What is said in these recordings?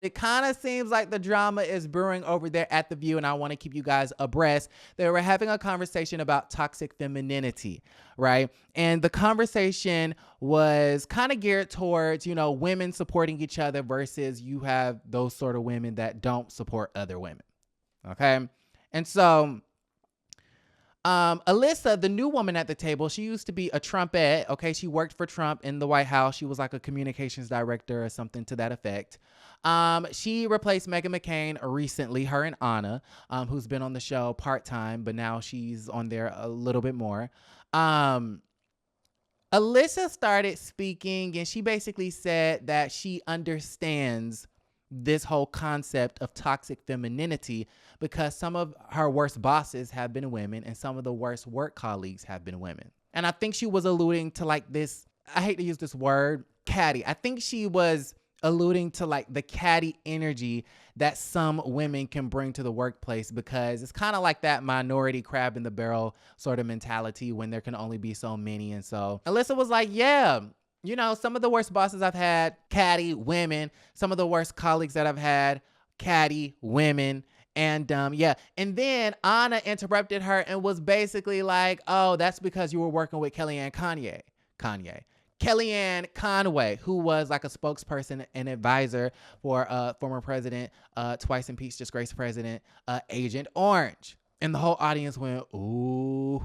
It kind of seems like the drama is brewing over there at The View, and I want to keep you guys abreast. They were having a conversation about toxic femininity, right? And the conversation was kind of geared towards, women supporting each other versus you have those sort of women that don't support other women, okay? And so Alyssa, the new woman at the table, she used to be a Trumpette, okay? She worked for Trump in the White House. She was like a communications director or something to that effect. She replaced Meghan McCain recently, her and Anna, who's been on the show part-time, but now she's on there a little bit more. Alyssa started speaking, and she basically said that she understands this whole concept of toxic femininity because some of her worst bosses have been women and some of the worst work colleagues have been women. And I think she was alluding to like this, I hate to use this word, catty. I think she was alluding to like the catty energy that some women can bring to the workplace, because it's kind of like that minority crab in the barrel sort of mentality when there can only be so many. And so Alyssa was like, yeah, some of the worst bosses I've had, catty women. Some of the worst colleagues that I've had, catty women. And and then Anna interrupted her and was basically like, oh, that's because you were working with Kellyanne Conway, who was like a spokesperson and advisor for former president, twice impeached disgraced president, Agent Orange. And the whole audience went, ooh,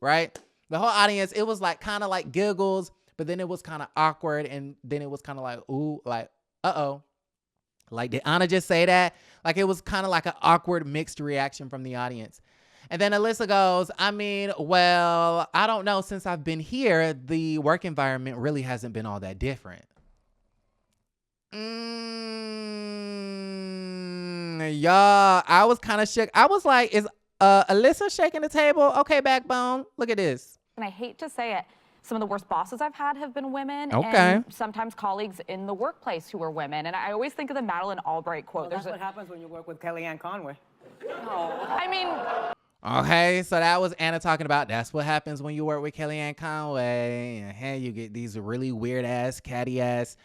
right? The whole audience, it was like kind of like giggles, but then it was kind of awkward. And then it was kind of like, ooh, like, uh-oh. Like, did Anna just say that? Like, it was kind of like an awkward mixed reaction from the audience. And then Alyssa goes, well, I don't know. Since I've been here, the work environment really hasn't been all that different. Y'all, I was kind of shook. I was like, is Alyssa shaking the table? Okay, Backbone, look at this. And I hate to say it, some of the worst bosses I've had have been women, okay, and sometimes colleagues in the workplace who are women. And I always think of the Madeleine Albright quote. Well, that's what happens when you work with Kellyanne Conway. Oh. I mean... Okay, so that was Anna talking about that's what happens when you work with Kellyanne Conway. And hey, you get these really weird-ass, catty-ass,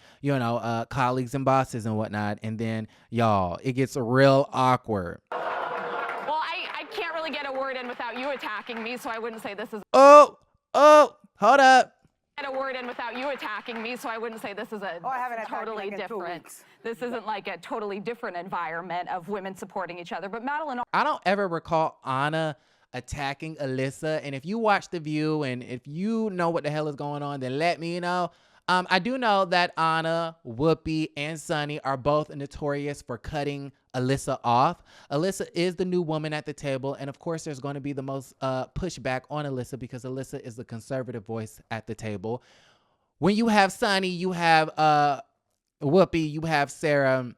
colleagues and bosses and whatnot. And then, y'all, it gets real awkward. Well, I can't really get a word in without you attacking me, so I wouldn't say this is... Oh, hold up. Get a word in without you attacking me, so I wouldn't say this is a totally different. This isn't like a totally different environment of women supporting each other. But Madeleine, I don't ever recall Anna attacking Alyssa. And if you watch The View and if you know what the hell is going on, then let me know. I do know that Anna, Whoopi, and Sonny are both notorious for cutting Alyssa off. Alyssa is the new woman at the table. And of course, there's going to be the most pushback on Alyssa because Alyssa is the conservative voice at the table. When you have Sonny, you have Whoopi, you have Sarah,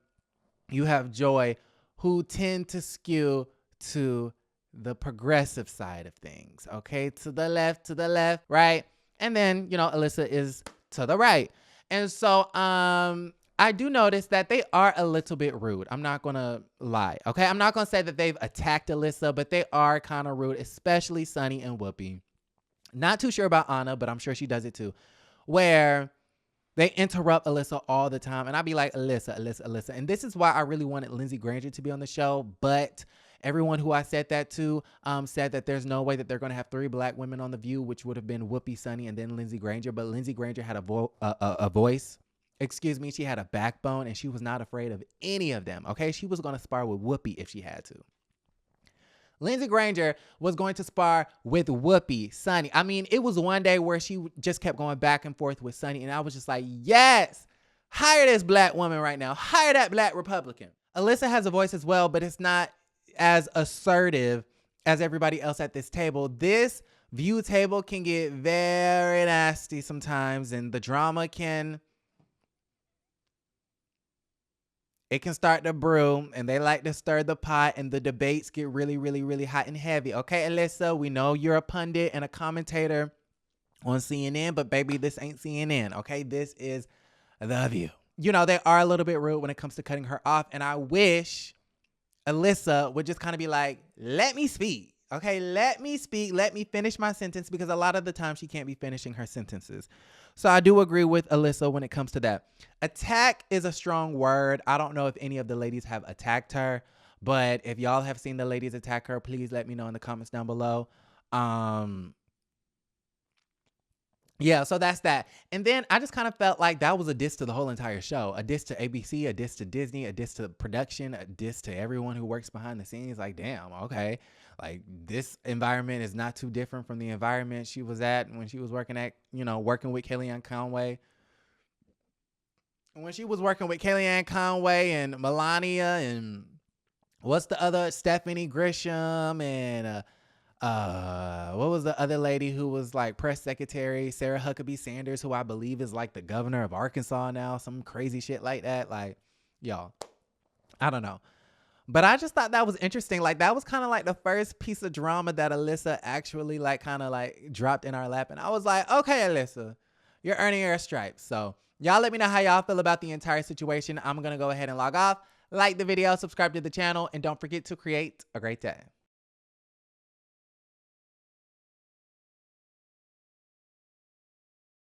you have Joy, who tend to skew to the progressive side of things. Okay, to the left, right? And then, Alyssa is to the right. And so I do notice that they are a little bit rude. I'm not going to lie. Okay, I'm not going to say that they've attacked Alyssa, but they are kind of rude, especially Sonny and Whoopi. Not too sure about Anna, but I'm sure she does it too, where they interrupt Alyssa all the time. And I'd be like, Alyssa. And this is why I really wanted Lindsey Granger to be on the show, but everyone who I said that to said that there's no way that they're going to have 3 black women on The View, which would have been Whoopi, Sonny, and then Lindsey Granger. But Lindsey Granger had a voice. Excuse me. She had a backbone, and she was not afraid of any of them. Okay, she was going to spar with Whoopi if she had to. Lindsey Granger was going to spar with Whoopi, Sonny. I mean, it was one day where she just kept going back and forth with Sonny, and I was just like, yes, hire this black woman right now. Hire that black Republican. Alyssa has a voice as well, but it's not as assertive as everybody else at this table. This View table can get very nasty sometimes, and the drama can start to brew, and they like to stir the pot, and the debates get really, really, really hot and heavy. Okay, Alyssa, we know you're a pundit and a commentator on CNN, but baby, this ain't CNN. Okay, this is The View. They are a little bit rude when it comes to cutting her off, and I wish Alyssa would just kind of be like, let me speak. Okay, let me speak. Let me finish my sentence because a lot of the time she can't be finishing her sentences. So I do agree with Alyssa when it comes to that. Attack is a strong word. I don't know if any of the ladies have attacked her, but if y'all have seen the ladies attack her, please let me know in the comments down below. Yeah, so that's that. And then I just kind of felt like that was a diss to the whole entire show. A diss to ABC, a diss to Disney, a diss to production, a diss to everyone who works behind the scenes. Like, damn, okay. Like, this environment is not too different from the environment she was at when she was working with Kellyanne Conway. When she was working with Kellyanne Conway and Melania and what's the other, Stephanie Grisham and what was the other lady who was like press secretary? Sarah Huckabee Sanders, who I believe is like the governor of Arkansas now, some crazy shit like that. Like, y'all, I don't know. But I just thought that was interesting. Like, that was kind of like the first piece of drama that Alyssa actually like kind of like dropped in our lap. And I was like, okay, Alyssa, you're earning your stripes. So y'all let me know how y'all feel about the entire situation. I'm going to go ahead and log off. Like the video, subscribe to the channel, and don't forget to create a great day.